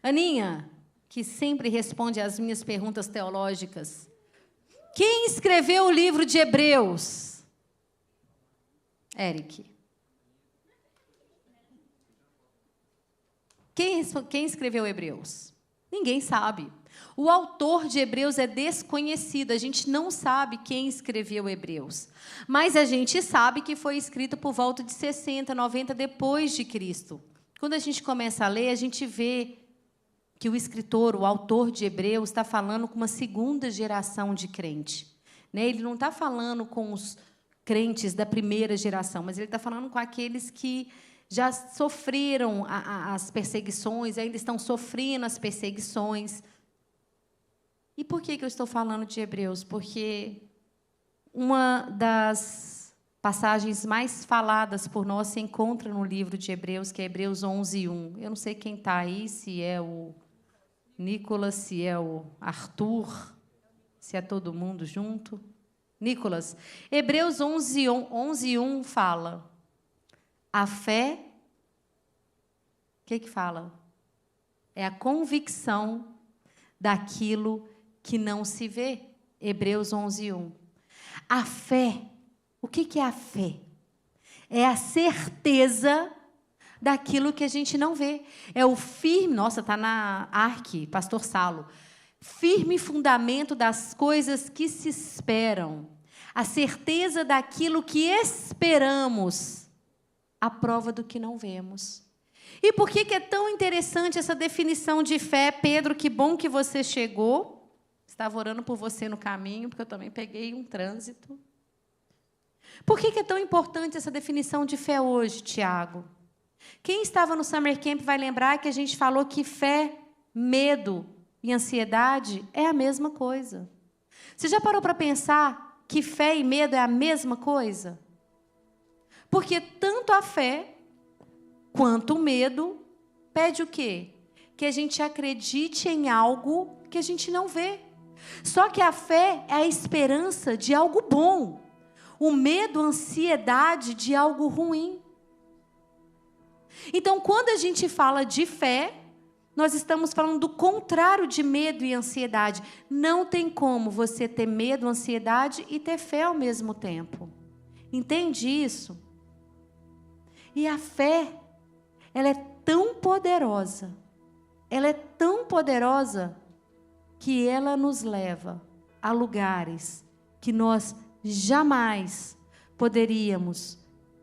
Aninha, que sempre responde às minhas perguntas teológicas. Quem escreveu o livro de Hebreus? Eric. Quem escreveu Hebreus? Ninguém sabe. O autor de Hebreus é desconhecido. A gente não sabe quem escreveu Hebreus. Mas a gente sabe que foi escrito por volta de 60, 90 depois de Cristo. Quando a gente começa a ler, a gente vê que o escritor, o autor de Hebreus, está falando com uma segunda geração de crente. Né? Ele não está falando com os crentes da primeira geração, mas ele está falando com aqueles que já sofreram as perseguições, ainda estão sofrendo as perseguições. E por que eu estou falando de Hebreus? Porque uma das passagens mais faladas por nós se encontra no livro de Hebreus, que é Hebreus 11:1. Eu não sei quem está aí, se é o Nicolas, se é o Arthur, se é todo mundo junto. Nicolas, Hebreus 11:1 fala: a fé, o que fala? É a convicção daquilo que não se vê. Hebreus 11:1. A fé, o que é a fé? É a certeza daquilo que a gente não vê. É o firme, nossa, está na Arque, Pastor Salo. Firme fundamento das coisas que se esperam. A certeza daquilo que esperamos. A prova do que não vemos. E por que é tão interessante essa definição de fé? Pedro, que bom que você chegou. Estava orando por você no caminho, porque eu também peguei um trânsito. Por que é tão importante essa definição de fé hoje, Tiago? Quem estava no Summer Camp vai lembrar que a gente falou que fé, medo e ansiedade é a mesma coisa. Você já parou para pensar que fé e medo é a mesma coisa? Porque tanto a fé quanto o medo pede o quê? Que a gente acredite em algo que a gente não vê. Só que a fé é a esperança de algo bom. O medo, a ansiedade de algo ruim. Então, quando a gente fala de fé, nós estamos falando do contrário de medo e ansiedade. Não tem como você ter medo, ansiedade e ter fé ao mesmo tempo. Entende isso? E a fé, ela é tão poderosa, que ela nos leva a lugares que nós jamais poderíamos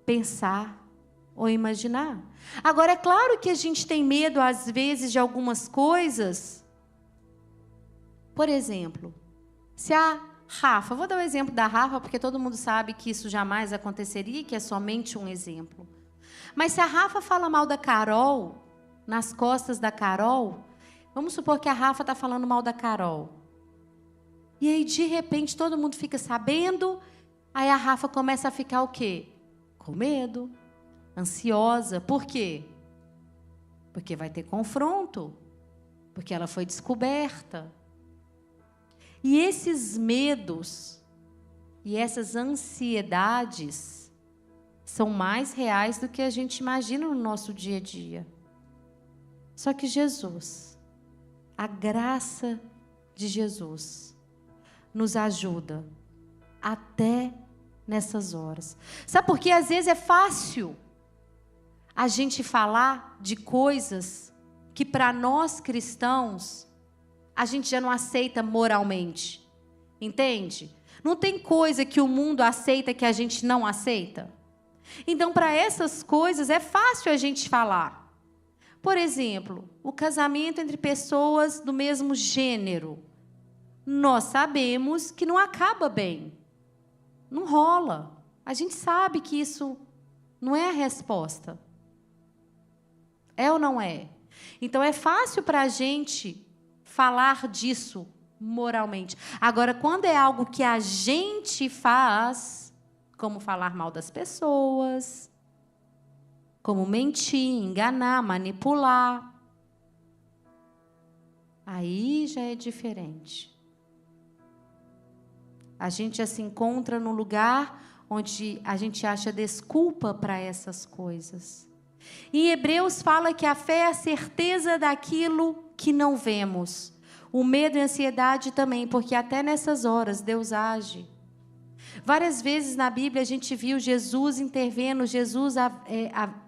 pensar ou imaginar. Agora, é claro que a gente tem medo, às vezes, de algumas coisas. Por exemplo, se a Rafa, vou dar o exemplo da Rafa, porque todo mundo sabe que isso jamais aconteceria, que é somente um exemplo. Mas se a Rafa fala mal da Carol, nas costas da Carol, vamos supor que a Rafa está falando mal da Carol. E aí, de repente, todo mundo fica sabendo, aí a Rafa começa a ficar o quê? Com medo, ansiosa. Por quê? Porque vai ter confronto, porque ela foi descoberta. E esses medos e essas ansiedades são mais reais do que a gente imagina no nosso dia a dia. Só que Jesus, a graça de Jesus, nos ajuda até nessas horas. Sabe por quê? Às vezes é fácil a gente falar de coisas que para nós cristãos a gente já não aceita moralmente. Entende? Não tem coisa que o mundo aceita que a gente não aceita. Então, para essas coisas é fácil a gente falar. Por exemplo, o casamento entre pessoas do mesmo gênero. Nós sabemos que não acaba bem. Não rola. A gente sabe que isso não é a resposta. É ou não é? Então, é fácil para a gente falar disso moralmente. Agora, quando é algo que a gente faz, como falar mal das pessoas, como mentir, enganar, manipular, aí já é diferente. A gente já se encontra num lugar onde a gente acha desculpa para essas coisas. Em Hebreus fala que a fé é a certeza daquilo que não vemos. O medo e a ansiedade também, porque até nessas horas Deus age. Várias vezes na Bíblia a gente viu Jesus intervendo, Jesus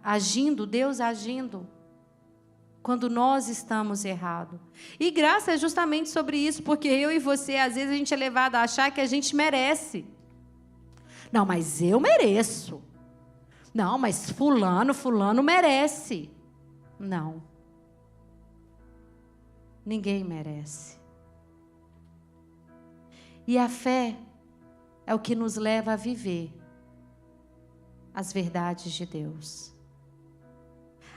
agindo, Deus agindo, quando nós estamos errados. E graça é justamente sobre isso, porque eu e você, às vezes a gente é levado a achar que a gente merece. Não, mas eu mereço. Não, mas fulano merece. Não. Ninguém merece. E a fé é o que nos leva a viver as verdades de Deus.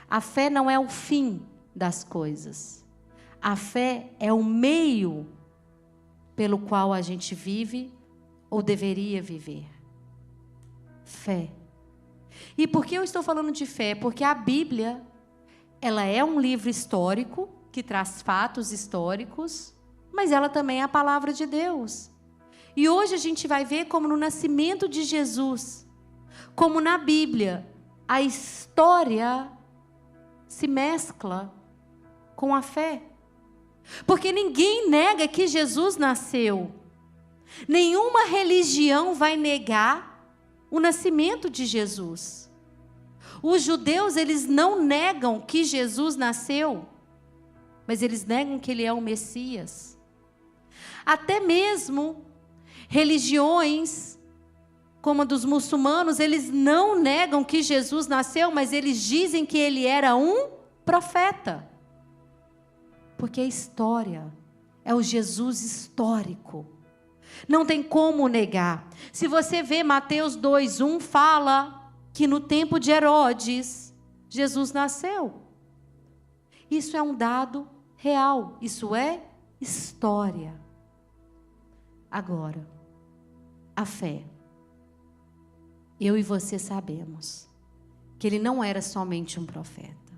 A fé não é o fim das coisas. A fé é o meio pelo qual a gente vive ou deveria viver. Fé. E por que eu estou falando de fé? Porque a Bíblia, ela é um livro histórico, que traz fatos históricos, mas ela também é a palavra de Deus. E hoje a gente vai ver como no nascimento de Jesus, como na Bíblia, a história se mescla com a fé. Porque ninguém nega que Jesus nasceu. Nenhuma religião vai negar o nascimento de Jesus. Os judeus, eles não negam que Jesus nasceu, mas eles negam que ele é o Messias. Até mesmo religiões, como a dos muçulmanos, eles não negam que Jesus nasceu, mas eles dizem que ele era um profeta. Porque a história é o Jesus histórico. Não tem como negar. Se você vê Mateus 2:1, fala que no tempo de Herodes, Jesus nasceu. Isso é um dado real. Isso é história. Agora, a fé. Eu e você sabemos que ele não era somente um profeta.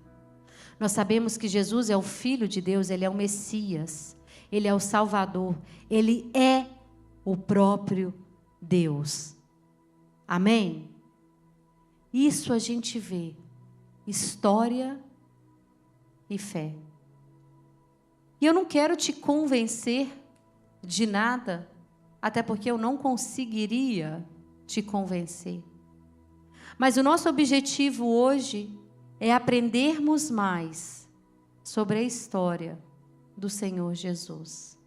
Nós sabemos que Jesus é o Filho de Deus, ele é o Messias, ele é o Salvador, ele é o próprio Deus. Amém? Isso a gente vê. História e fé. E eu não quero te convencer de nada, até porque eu não conseguiria te convencer. Mas o nosso objetivo hoje é aprendermos mais sobre a história do Senhor Jesus.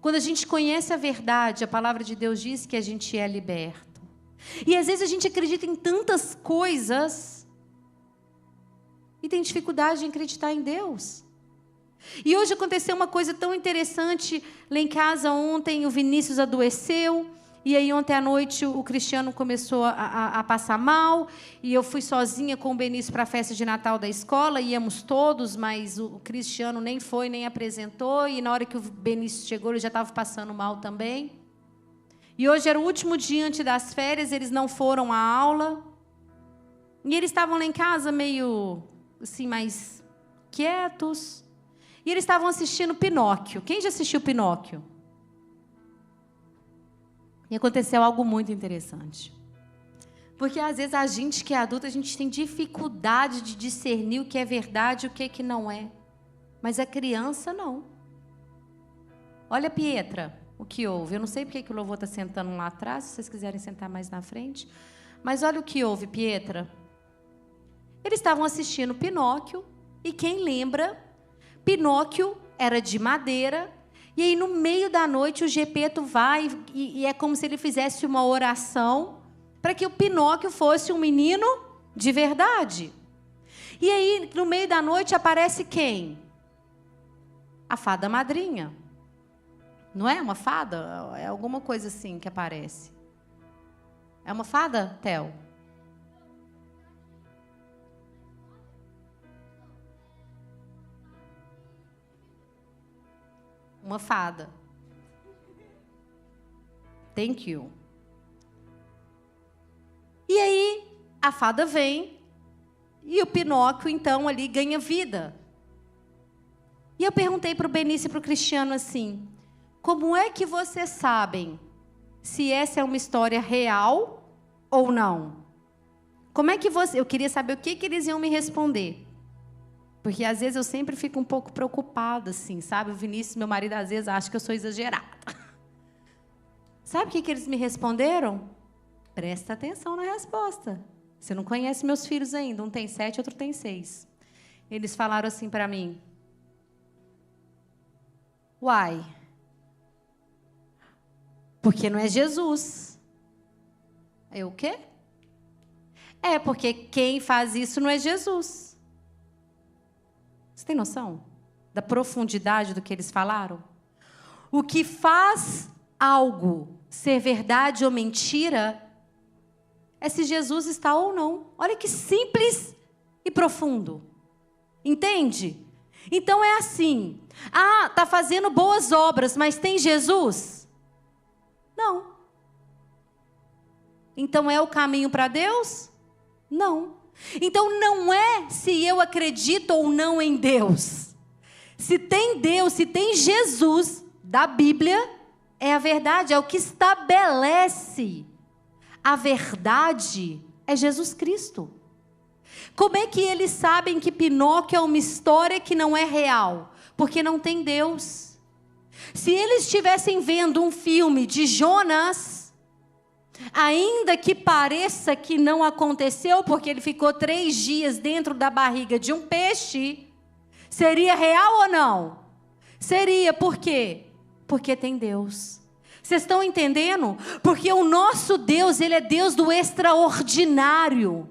Quando a gente conhece a verdade, a palavra de Deus diz que a gente é liberto. E às vezes a gente acredita em tantas coisas e tem dificuldade em acreditar em Deus. E hoje aconteceu uma coisa tão interessante lá em casa. Ontem o Vinícius adoeceu. E aí ontem à noite o Cristiano começou a passar mal. E eu fui sozinha com o Benício para a festa de Natal da escola. Íamos todos, mas o Cristiano nem foi, nem apresentou. E na hora que o Benício chegou, ele já estava passando mal também. E hoje era o último dia antes das férias, eles não foram à aula. E eles estavam lá em casa meio assim, mais quietos. E eles estavam assistindo Pinóquio. Quem já assistiu Pinóquio? E aconteceu algo muito interessante. Porque às vezes a gente que é adulta, a gente tem dificuldade de discernir o que é verdade e o que não é. Mas a criança não. Olha a Pietra, o que houve. Eu não sei porque que o louvor está sentando lá atrás, se vocês quiserem sentar mais na frente. Mas olha o que houve, Pietra. Eles estavam assistindo Pinóquio, e quem lembra, Pinóquio era de madeira. E aí, no meio da noite, o Gepeto vai e é como se ele fizesse uma oração para que o Pinóquio fosse um menino de verdade. E aí, no meio da noite, aparece quem? A fada madrinha. Não é uma fada? É alguma coisa assim que aparece. É uma fada, Theo? Uma fada. Thank you. E aí, a fada vem e o Pinóquio, então, ali ganha vida. E eu perguntei para o Benício e para o Cristiano assim, como é que vocês sabem se essa é uma história real ou não? Como é que você... Eu queria saber o que eles iam me responder. Porque às vezes eu sempre fico um pouco preocupada, assim, sabe? O Vinícius, meu marido, às vezes acha que eu sou exagerada. Sabe o que eles me responderam? Presta atenção na resposta. Você não conhece meus filhos ainda. Um tem 7, outro tem 6. Eles falaram assim para mim. Uai. Porque não é Jesus. Eu, o quê? É, porque quem faz isso não é Jesus. Você tem noção da profundidade do que eles falaram? O que faz algo ser verdade ou mentira é se Jesus está ou não. Olha que simples e profundo. Entende? Então é assim. Ah, está fazendo boas obras, mas tem Jesus? Não. Então é o caminho para Deus? Não. Então não é se eu acredito ou não em Deus. Se tem Deus, se tem Jesus da Bíblia, é a verdade, é o que estabelece. A verdade é Jesus Cristo. Como é que eles sabem que Pinóquio é uma história que não é real? Porque não tem Deus. Se eles estivessem vendo um filme de Jonas, ainda que pareça que não aconteceu, porque ele ficou 3 dias dentro da barriga de um peixe, seria real ou não? Seria, por quê? Porque tem Deus. Vocês estão entendendo? Porque o nosso Deus, Ele é Deus do extraordinário.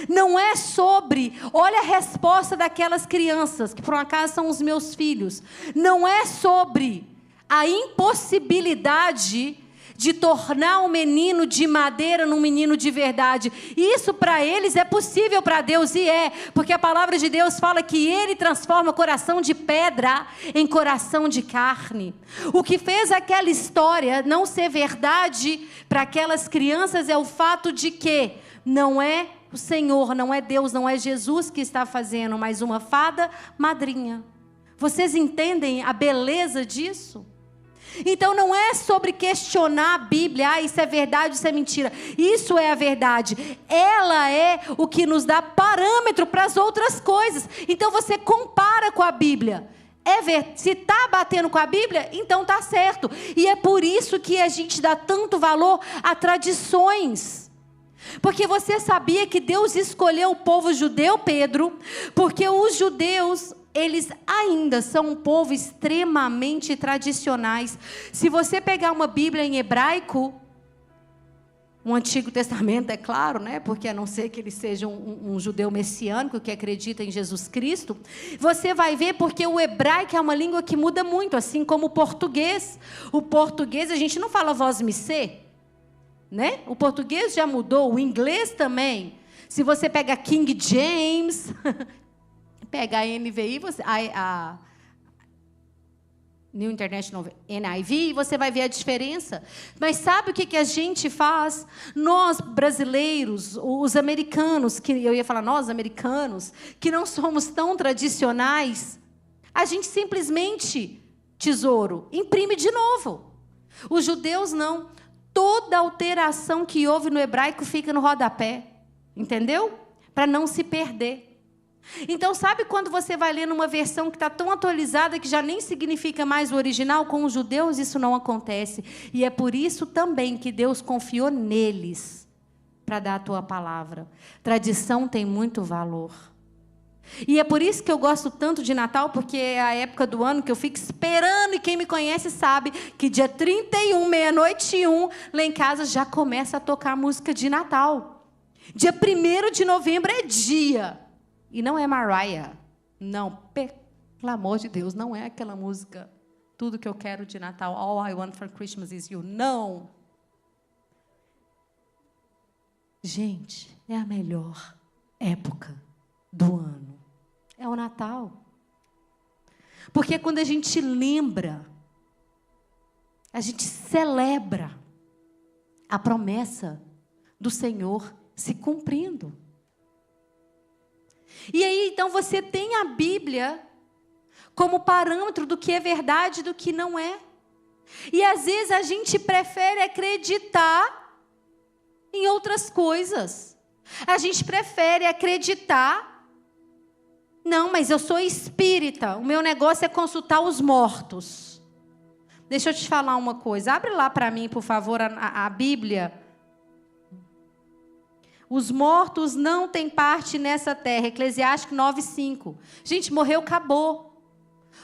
Não é sobre, olha a resposta daquelas crianças, que por um acaso são os meus filhos. Não é sobre a impossibilidade de tornar um menino de madeira num menino de verdade. Isso para eles é possível para Deus, e é, porque a palavra de Deus fala que Ele transforma coração de pedra em coração de carne. O que fez aquela história não ser verdade para aquelas crianças é o fato de que não é o Senhor, não é Deus, não é Jesus que está fazendo, mas uma fada madrinha. Vocês entendem a beleza disso? Então não é sobre questionar a Bíblia, isso é verdade, isso é mentira. Isso é a verdade. Ela é o que nos dá parâmetro para as outras coisas. Então você compara com a Bíblia. Se está batendo com a Bíblia, então está certo. E é por isso que a gente dá tanto valor a tradições. Porque você sabia que Deus escolheu o povo judeu, Pedro? Porque os judeus, eles ainda são um povo extremamente tradicionais. Se você pegar uma Bíblia em hebraico, um Antigo Testamento, é claro, né? Porque a não ser que ele seja um judeu messiânico que acredita em Jesus Cristo, você vai ver porque o hebraico é uma língua que muda muito, assim como o português. O português, a gente não fala voz me ser, né? O português já mudou, o inglês também. Se você pega King James, pega a NVI, a New International NIV, você vai ver a diferença. Mas sabe o que a gente faz? Nós, brasileiros, os americanos, que eu ia falar nós, americanos, que não somos tão tradicionais, a gente simplesmente, tesouro, imprime de novo. Os judeus não. Toda alteração que houve no hebraico fica no rodapé. Entendeu? Para não se perder. Então, sabe quando você vai ler numa versão que está tão atualizada que já nem significa mais o original? Com os judeus isso não acontece. E é por isso também que Deus confiou neles para dar a tua palavra. Tradição tem muito valor. E é por isso que eu gosto tanto de Natal, porque é a época do ano que eu fico esperando, e quem me conhece sabe que dia 31, 00:01, lá em casa já começa a tocar música de Natal. Dia 1º de novembro é dia. E não é Mariah. Não, pelo amor de Deus, não é aquela música Tudo que eu quero de Natal, All I Want for Christmas is You. Não. Gente, é a melhor época do ano. É o Natal. Porque quando a gente lembra, a gente celebra a promessa do Senhor se cumprindo. E aí, então, você tem a Bíblia como parâmetro do que é verdade e do que não é. E, às vezes, a gente prefere acreditar em outras coisas. A gente prefere acreditar Não, mas eu sou espírita, o meu negócio é consultar os mortos. Deixa eu te falar uma coisa, abre lá para mim, por favor, a Bíblia. Os mortos não têm parte nessa terra, Eclesiastes 9:5. Gente, morreu, acabou.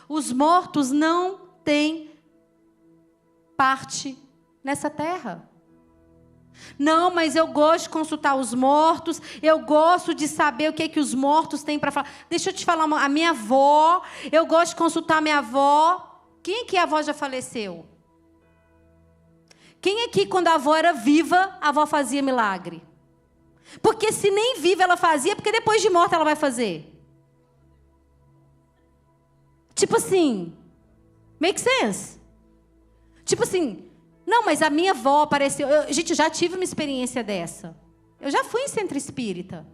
Os mortos não têm parte nessa terra. Não, mas eu gosto de consultar os mortos, eu gosto de saber o que os mortos têm para falar. Deixa eu te falar, a minha avó, eu gosto de consultar a minha avó. Quem aqui a avó já faleceu? Quem aqui, quando a avó era viva, a avó fazia milagre? Porque se nem viva ela fazia, porque depois de morta ela vai fazer. Tipo assim, make sense? Tipo assim, não, mas a minha avó apareceu. Gente, eu já tive uma experiência dessa. Eu já fui em centro espírita.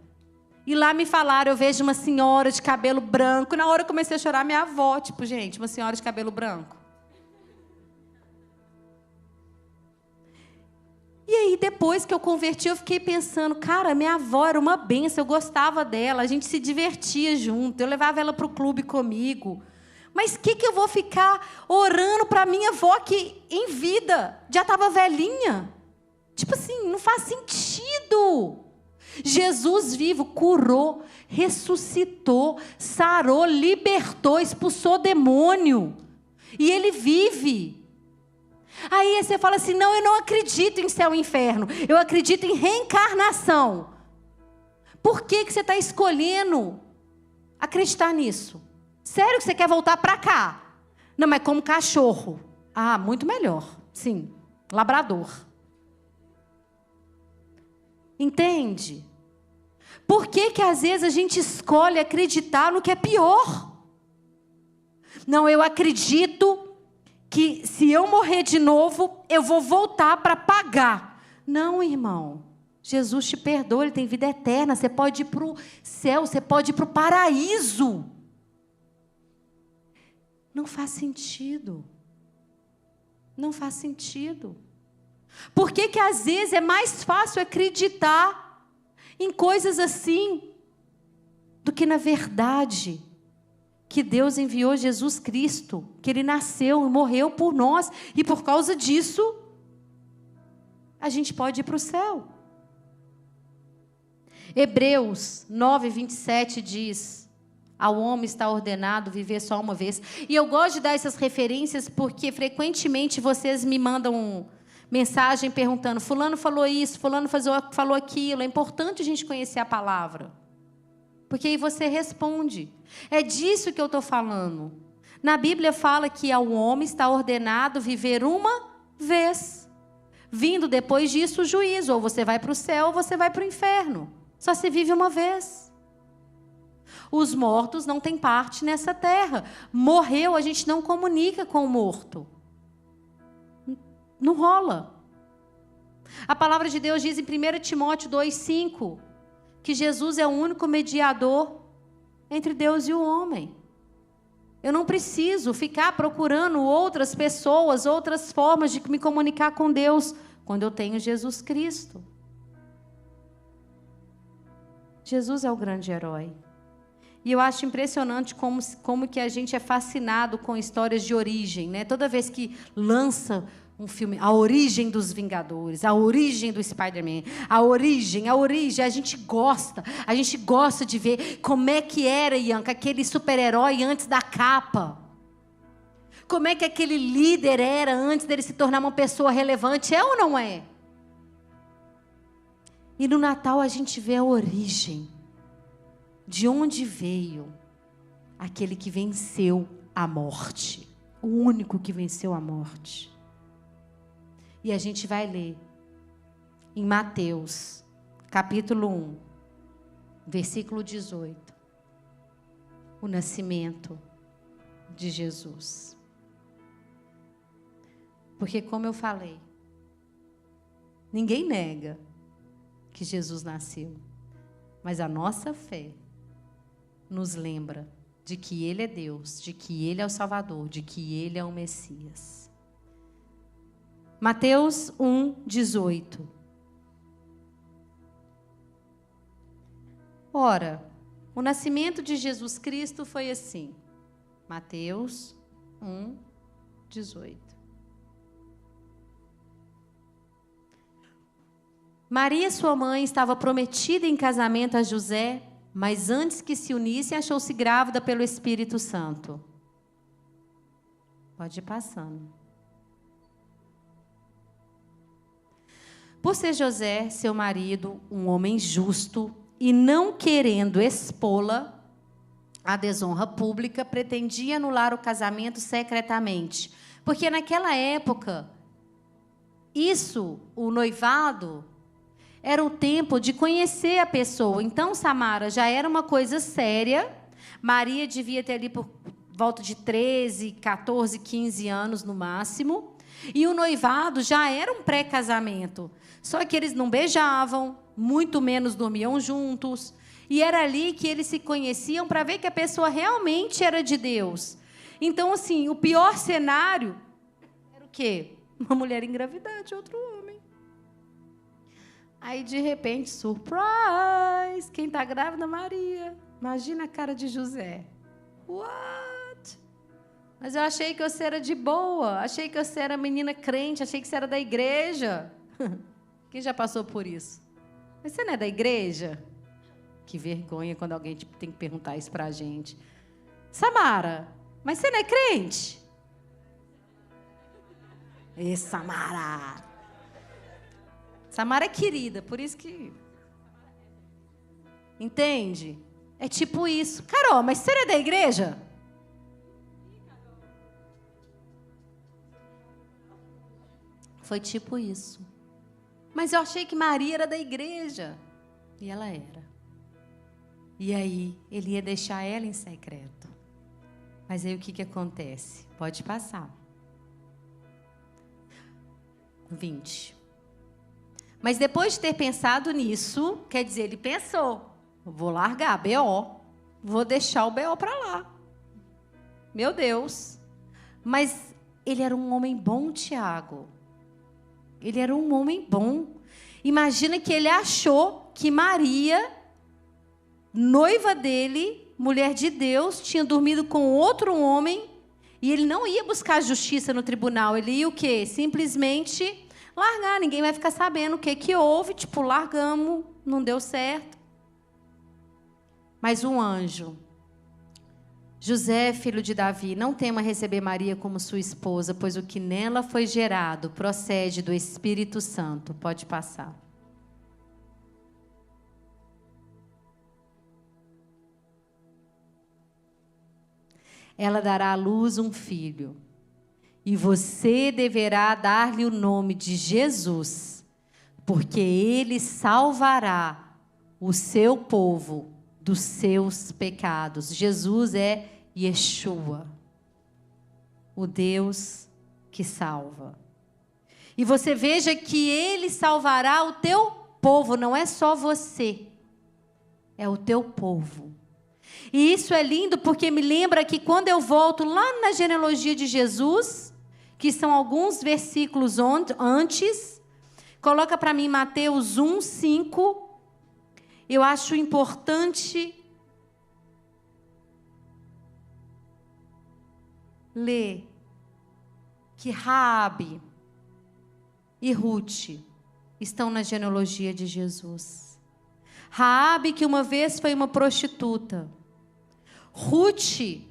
E lá me falaram, eu vejo uma senhora de cabelo branco. Na hora eu comecei a chorar, minha avó. Tipo, gente, uma senhora de cabelo branco. E aí, depois que eu converti, eu fiquei pensando, cara, minha avó era uma benção, eu gostava dela, a gente se divertia junto, eu levava ela para o clube comigo. Mas o que eu vou ficar orando para minha avó que, em vida, já estava velhinha? Tipo assim, não faz sentido. Jesus vivo curou, ressuscitou, sarou, libertou, expulsou demônio. E Ele vive. Aí você fala assim, não, eu não acredito em céu e inferno. Eu acredito em reencarnação. Por que você está escolhendo acreditar nisso? Sério que você quer voltar para cá? Não, mas como cachorro. Ah, muito melhor. Sim, labrador. Entende? Por que às vezes a gente escolhe acreditar no que é pior? Não, eu acredito que se eu morrer de novo, eu vou voltar para pagar. Não, irmão. Jesus te perdoa, Ele tem vida eterna. Você pode ir para o céu, você pode ir para o paraíso. Não faz sentido. Não faz sentido. Por que às vezes é mais fácil acreditar em coisas assim do que na verdade que Deus enviou Jesus Cristo, que Ele nasceu e morreu por nós, e por causa disso a gente pode ir para o céu. Hebreus 9:27 diz: ao homem está ordenado viver só uma vez. E eu gosto de dar essas referências porque frequentemente vocês me mandam mensagem perguntando, fulano falou isso, fulano falou aquilo. É importante a gente conhecer a palavra. Porque aí você responde. É disso que eu estou falando. Na Bíblia fala que ao homem está ordenado viver uma vez. Vindo depois disso o juízo. Ou você vai para o céu ou você vai para o inferno. Só se vive uma vez. Os mortos não têm parte nessa terra. Morreu, a gente não comunica com o morto. Não rola. A palavra de Deus diz em 1 Timóteo 2:5 que Jesus é o único mediador entre Deus e o homem. Eu não preciso ficar procurando outras pessoas, outras formas de me comunicar com Deus, quando eu tenho Jesus Cristo. Jesus é o grande herói. E eu acho impressionante como que a gente é fascinado com histórias de origem, né? Toda vez que lança um filme, a origem dos Vingadores, a origem do Spider-Man, a origem, a gente gosta de ver como é que era, Ianca, aquele super-herói antes da capa. Como é que aquele líder era antes dele se tornar uma pessoa relevante, é ou não é? E no Natal a gente vê a origem. De onde veio aquele que venceu a morte? O único que venceu a morte. E a gente vai ler em Mateus, capítulo 1, versículo 18. O nascimento de Jesus. Porque, como eu falei, ninguém nega que Jesus nasceu. Mas a nossa fé nos lembra de que Ele é Deus, de que Ele é o Salvador, de que Ele é o Messias. Mateus 1:18. Ora, O nascimento de Jesus Cristo foi assim. Mateus 1, 18. Maria, sua mãe, estava prometida em casamento a José, mas antes que se unissem, achou-se grávida pelo Espírito Santo. Pode ir passando. Por ser José, seu marido, um homem justo, e não querendo expô-la à desonra pública, pretendia anular o casamento secretamente. Porque naquela época, o noivado, era o tempo de conhecer a pessoa. Então, Samara, já era uma coisa séria. Maria devia ter ali por volta de 13, 14, 15 anos no máximo. E o noivado já era um pré-casamento. Só que eles não beijavam, muito menos dormiam juntos. E era ali que eles se conheciam para ver que a pessoa realmente era de Deus. Então, assim, o pior cenário era o quê? Uma mulher engravidar de outro homem. Aí, de repente, surprise! Quem está grávida? Maria. Imagina a cara de José. What? Mas eu achei que você era de boa. Achei que você era menina crente. Achei que você era da igreja. Quem já passou por isso? Mas você não é da igreja? Que vergonha quando alguém tem que perguntar isso para a gente. Samara, mas você não é crente? Ê, Samara! Samara é querida, por isso que... Entende? É tipo isso. Carol, mas você é da igreja? Foi tipo isso. Mas eu achei que Maria era da igreja. E ela era. E aí, ele ia deixar ela em secreto. Mas aí o que acontece? Pode passar. 20. Mas depois de ter pensado nisso, quer dizer, ele pensou, vou largar a B.O., vou deixar o B.O. para lá. Meu Deus. Mas ele era um homem bom, Tiago. Ele era um homem bom. Imagina que ele achou que Maria, noiva dele, mulher de Deus, tinha dormido com outro homem, e ele não ia buscar justiça no tribunal. Ele ia o quê? Simplesmente... largar, ninguém vai ficar sabendo o que houve, tipo, largamos, não deu certo. Mas um anjo, José, filho de Davi, não tema receber Maria como sua esposa, pois o que nela foi gerado procede do Espírito Santo. Pode passar. Ela dará à luz um filho. E você deverá dar-lhe o nome de Jesus, porque ele salvará o seu povo dos seus pecados. Jesus é Yeshua, o Deus que salva. E você veja que ele salvará o teu povo, não é só você, é o teu povo. E isso é lindo porque me lembra que quando eu volto lá na genealogia de Jesus, que são alguns versículos antes, coloca para mim Mateus 1, 5. Eu acho importante ler que Raabe e Ruth estão na genealogia de Jesus. Raabe, que uma vez foi uma prostituta. Ruth,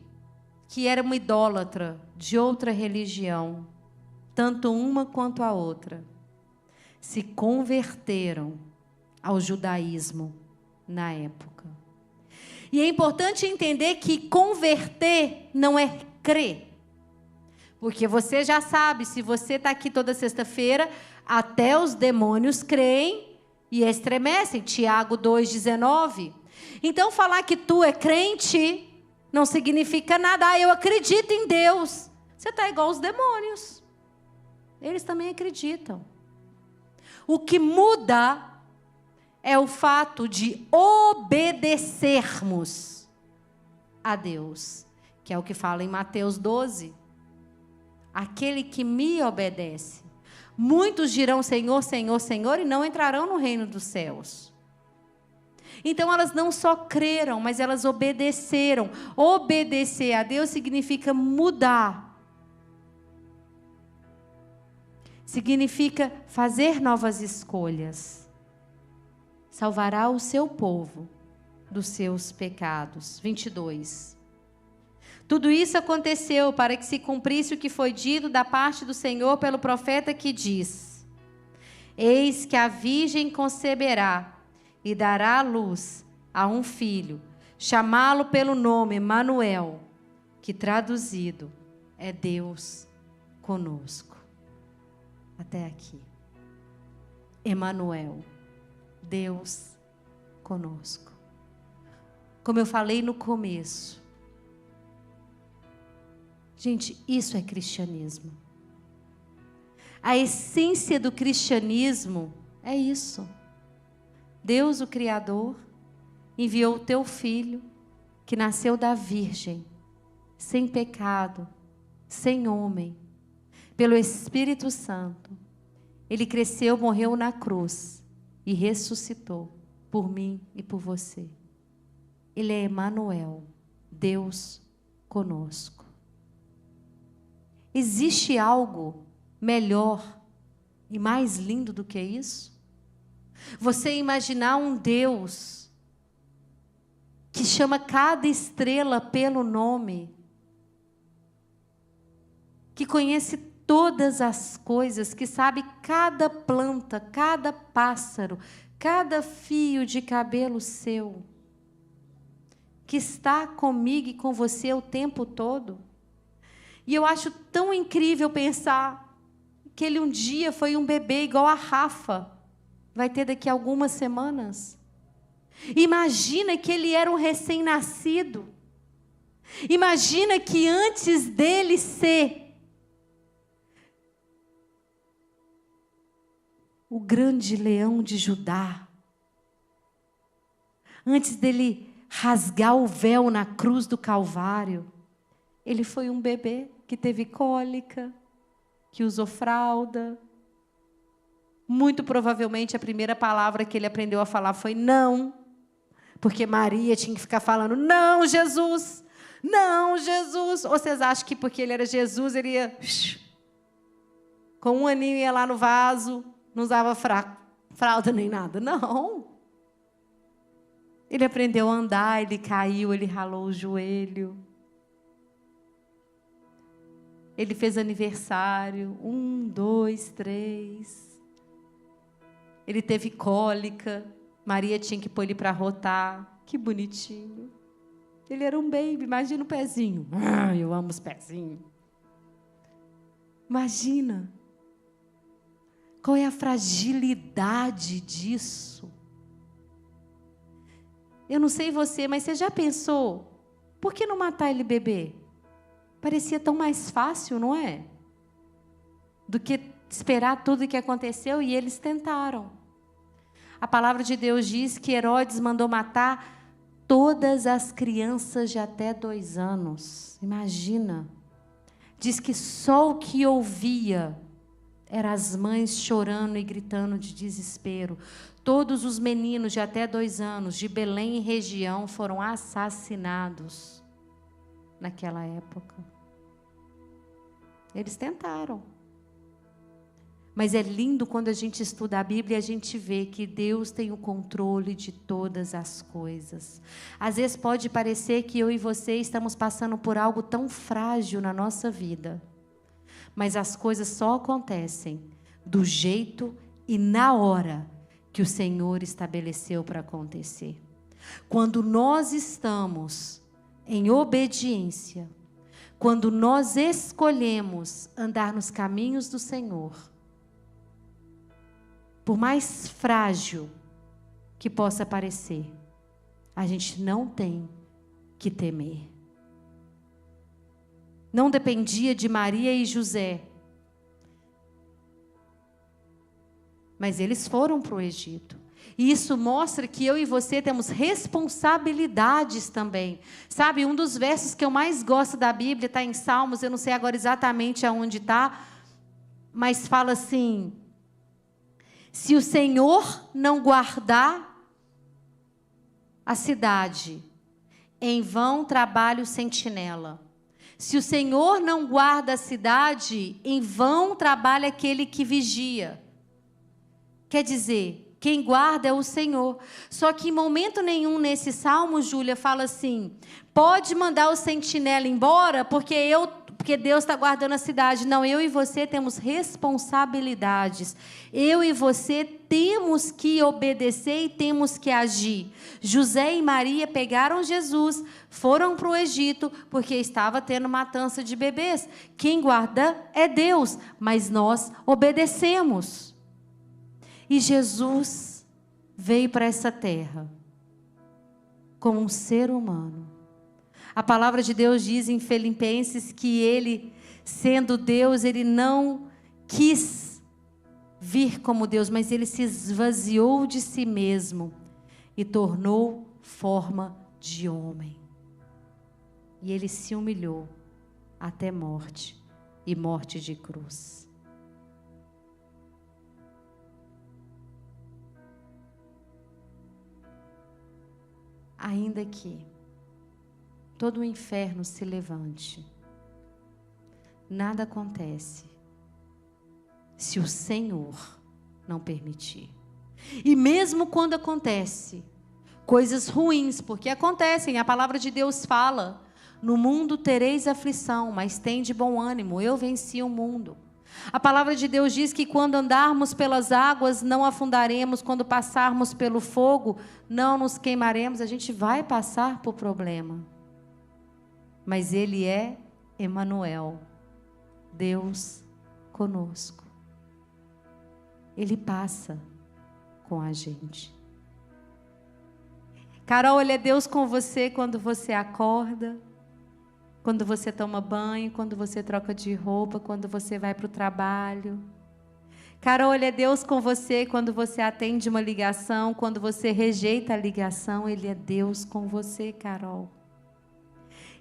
que era uma idólatra de outra religião, tanto uma quanto a outra, se converteram ao judaísmo na época. E é importante entender que converter não é crer. Porque você já sabe, se você está aqui toda sexta-feira, até os demônios creem e estremecem. Tiago 2,19. Então, falar que tu é crente não significa nada. Ah, eu acredito em Deus. Você está igual aos demônios. Eles também acreditam. O que muda é o fato de obedecermos a Deus, que é o que fala em Mateus 12. Aquele que me obedece. Muitos dirão Senhor, Senhor, Senhor, e não entrarão no reino dos céus. Então elas não só creram, mas elas obedeceram. Obedecer a Deus significa mudar. Significa fazer novas escolhas. Salvará o seu povo dos seus pecados. 22. Tudo isso aconteceu para que se cumprisse o que foi dito da parte do Senhor pelo profeta que diz: eis que a virgem conceberá e dará à luz a um filho, chamá-lo pelo nome Emanuel, que traduzido é Deus conosco. Até aqui. Emanuel, Deus conosco. Como eu falei no começo, gente, isso é cristianismo. A essência do cristianismo é isso. Deus, o Criador, enviou o teu filho, que nasceu da virgem, sem pecado, sem homem, pelo Espírito Santo. Ele cresceu, morreu na cruz e ressuscitou por mim e por você. Ele é Emanuel, Deus conosco. Existe algo melhor e mais lindo do que isso? Você imaginar um Deus que chama cada estrela pelo nome, que conhece todas as coisas, que sabe cada planta, cada pássaro, cada fio de cabelo seu, que está comigo e com você o tempo todo. E eu acho tão incrível pensar que ele um dia foi um bebê igual a Rafa, vai ter daqui a algumas semanas. Imagina que ele era um recém-nascido. Imagina que antes dele ser o grande leão de Judá, antes dele rasgar o véu na cruz do Calvário, ele foi um bebê que teve cólica, que usou fralda. Muito provavelmente a primeira palavra que ele aprendeu a falar foi não, porque Maria tinha que ficar falando, não, Jesus, não, Jesus. Ou vocês acham que porque ele era Jesus, ele ia, com um aninho ia lá no vaso, não usava fralda nem nada? Não. Ele aprendeu a andar, ele caiu, ele ralou o joelho. Ele fez aniversário, 1, 2, 3. Ele teve cólica, Maria tinha que pôr ele para rotar. Que bonitinho. Ele era um baby, imagina o pezinho. Eu amo os pezinhos. Imagina. Qual é a fragilidade disso? Eu não sei você, mas você já pensou? Por que não matar ele bebê? Parecia tão mais fácil, não é? Do que esperar tudo o que aconteceu, e eles tentaram. A palavra de Deus diz que Herodes mandou matar todas as crianças de até 2 anos. Imagina. Diz que só o que ouvia eram as mães chorando e gritando de desespero. Todos os meninos de até 2 anos, de Belém e região, foram assassinados naquela época. Eles tentaram. Mas é lindo quando a gente estuda a Bíblia e a gente vê que Deus tem o controle de todas as coisas. Às vezes pode parecer que eu e você estamos passando por algo tão frágil na nossa vida. Mas as coisas só acontecem do jeito e na hora que o Senhor estabeleceu para acontecer. Quando nós estamos em obediência, quando nós escolhemos andar nos caminhos do Senhor, por mais frágil que possa parecer, a gente não tem que temer. Não dependia de Maria e José, mas eles foram para o Egito. E isso mostra que eu e você temos responsabilidades também. Sabe, um dos versos que eu mais gosto da Bíblia está em Salmos, eu não sei agora exatamente aonde está, mas fala assim: se o Senhor não guardar a cidade, em vão trabalha o sentinela. Se o Senhor não guarda a cidade, em vão trabalha aquele que vigia. Quer dizer, quem guarda é o Senhor. Só que em momento nenhum nesse salmo, Júlia, fala assim, pode mandar o sentinela embora, porque Deus está guardando a cidade. Não, eu e você temos responsabilidades. Eu e você temos que obedecer e temos que agir. José e Maria pegaram Jesus, foram para o Egito, porque estava tendo matança de bebês. Quem guarda é Deus, mas nós obedecemos. E Jesus veio para essa terra como um ser humano. A palavra de Deus diz em Filipenses que ele, sendo Deus, ele não quis vir como Deus, mas ele se esvaziou de si mesmo e tornou forma de homem. E ele se humilhou até morte, e morte de cruz. Ainda que todo o inferno se levante, nada acontece se o Senhor não permitir. E mesmo quando acontece coisas ruins, porque acontecem, a palavra de Deus fala, no mundo tereis aflição, mas tende bom ânimo, eu venci o mundo. A palavra de Deus diz que quando andarmos pelas águas não afundaremos, quando passarmos pelo fogo não nos queimaremos. A gente vai passar por problema, mas Ele é Emanuel, Deus conosco. Ele passa com a gente. Carol, Ele é Deus com você quando você acorda, quando você toma banho, quando você troca de roupa, quando você vai para o trabalho. Carol, Ele é Deus com você quando você atende uma ligação, quando você rejeita a ligação. Ele é Deus com você, Carol.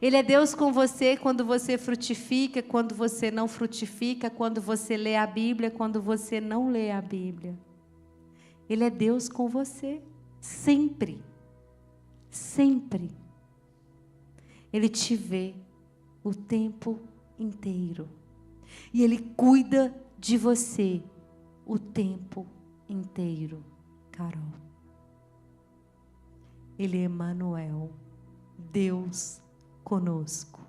Ele é Deus com você quando você frutifica, quando você não frutifica, quando você lê a Bíblia, quando você não lê a Bíblia. Ele é Deus com você, sempre, sempre. Ele te vê o tempo inteiro. E Ele cuida de você o tempo inteiro, Carol. Ele é Emanuel, Deus conosco.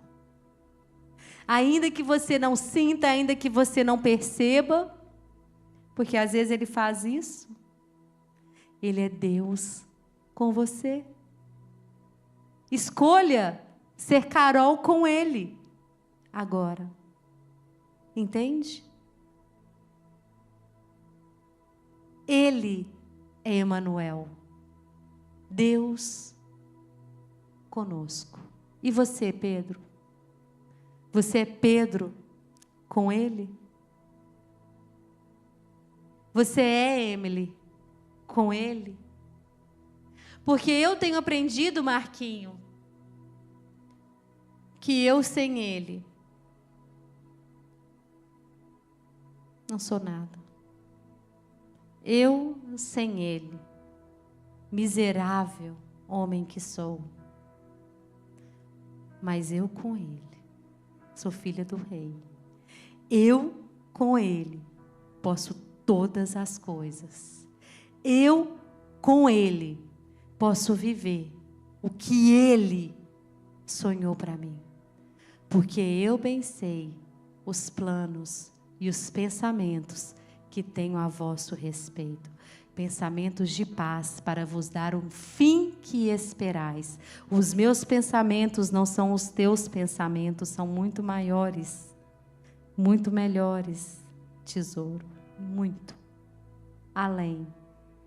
Ainda que você não sinta, ainda que você não perceba, porque às vezes Ele faz isso, Ele é Deus com você. Escolha ser Carol com Ele agora. Entende? Ele é Emanuel, Deus conosco. E você, Pedro? Você é Pedro com Ele? Você é Emily com Ele? Porque eu tenho aprendido, Marquinho, que eu sem Ele não sou nada. Eu sem Ele, miserável homem que sou. Mas eu com Ele, sou filha do Rei. Eu com Ele, posso todas as coisas. Eu com Ele, posso viver o que Ele sonhou para mim. Porque eu bem sei os planos e os pensamentos que tenho a vosso respeito. Pensamentos de paz, para vos dar um fim que esperais. Os meus pensamentos não são os teus pensamentos, são muito maiores, muito melhores, tesouro, muito além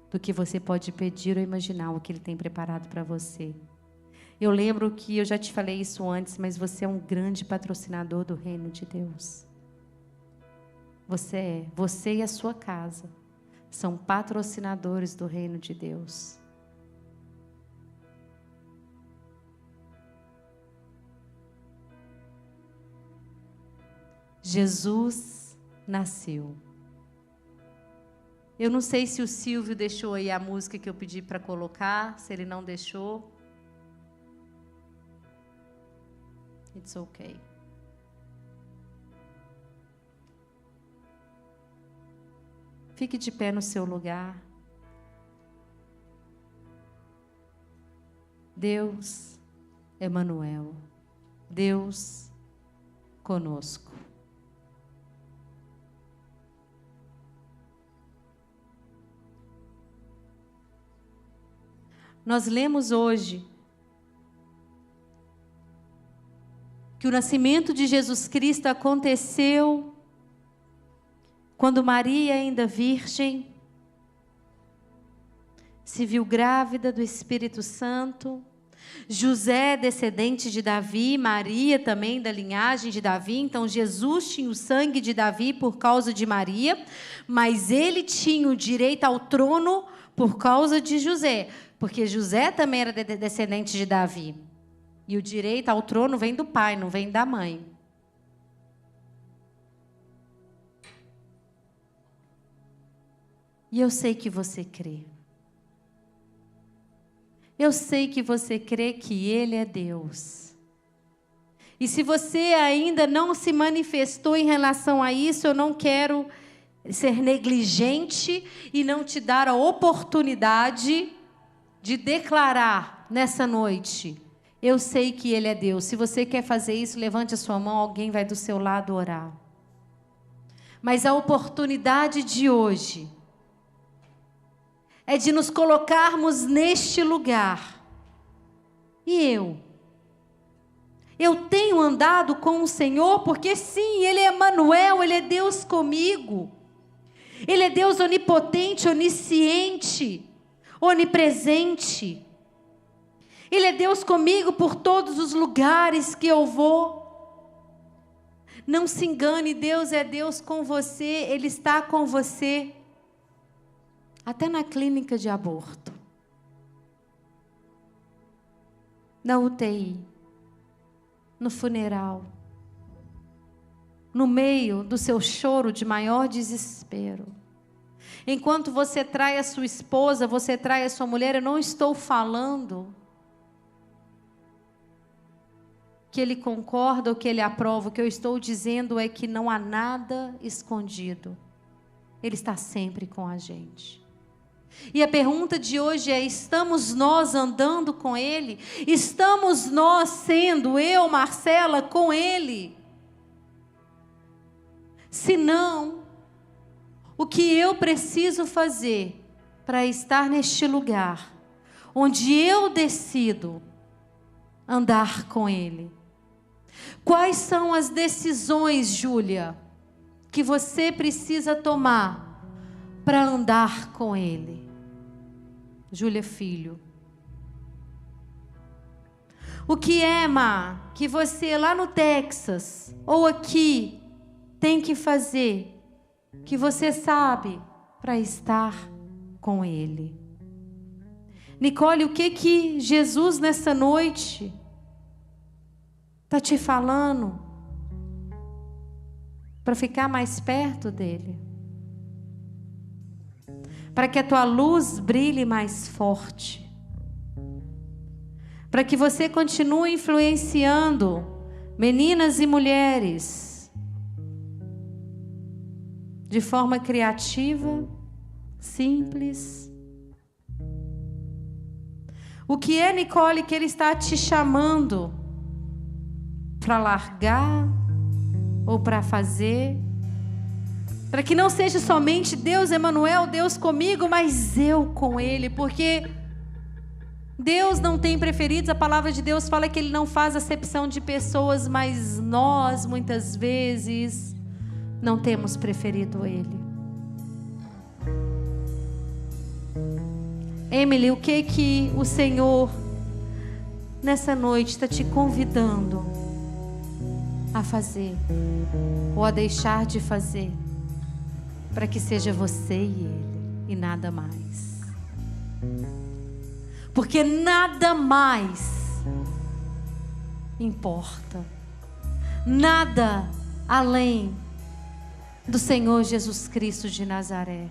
do que você pode pedir ou imaginar, o que Ele tem preparado para você. Eu lembro que eu já te falei isso antes, mas você é um grande patrocinador do reino de Deus. Você e a sua casa são patrocinadores do reino de Deus. Jesus nasceu. Eu não sei se o Silvio deixou aí a música que eu pedi para colocar, se ele não deixou. It's okay. Fique de pé no seu lugar. Deus, Emanuel, Deus conosco. Nós lemos hoje que o nascimento de Jesus Cristo aconteceu quando Maria, ainda virgem, se viu grávida do Espírito Santo. José, descendente de Davi, Maria também da linhagem de Davi. Então Jesus tinha o sangue de Davi por causa de Maria, mas ele tinha o direito ao trono por causa de José, porque José também era descendente de Davi. E o direito ao trono vem do pai, não vem da mãe. E eu sei que você crê. Eu sei que você crê que Ele é Deus. E se você ainda não se manifestou em relação a isso, eu não quero ser negligente e não te dar a oportunidade de declarar nessa noite: eu sei que Ele é Deus. Se você quer fazer isso, levante a sua mão, alguém vai do seu lado orar. Mas a oportunidade de hoje é de nos colocarmos neste lugar. E eu tenho andado com o Senhor, porque sim, Ele é Emanuel, Ele é Deus comigo. Ele é Deus onipotente, onisciente, onipresente. Ele é Deus comigo por todos os lugares que eu vou. Não se engane, Deus é Deus com você, Ele está com você. Até na clínica de aborto, na UTI, no funeral, no meio do seu choro de maior desespero. Enquanto você trai a sua esposa, você trai a sua mulher, eu não estou falando que ele concorda ou que ele aprova. O que eu estou dizendo é que não há nada escondido. Ele está sempre com a gente. E a pergunta de hoje é: estamos nós andando com Ele? Estamos nós sendo, eu, Marcela, com Ele? Se não, o que eu preciso fazer para estar neste lugar, onde eu decido andar com Ele? Quais são as decisões, Júlia, que você precisa tomar para andar com Ele? Júlia Filho. O que é, Má, que você lá no Texas ou aqui tem que fazer, que você sabe para estar com Ele? Nicole, o que Jesus nessa noite está te falando para ficar mais perto dEle? Para que a tua luz brilhe mais forte, para que você continue influenciando meninas e mulheres de forma criativa, simples. O que é, Nicole, que Ele está te chamando para largar ou para fazer? Para que não seja somente Deus Emanuel, Deus comigo, mas eu com Ele, porque Deus não tem preferidos. A palavra de Deus fala que Ele não faz acepção de pessoas, mas nós muitas vezes não temos preferido Ele. Emily, o que o Senhor nessa noite está te convidando a fazer ou a deixar de fazer, para que seja você e Ele e nada mais? Porque nada mais importa, nada além do Senhor Jesus Cristo de Nazaré.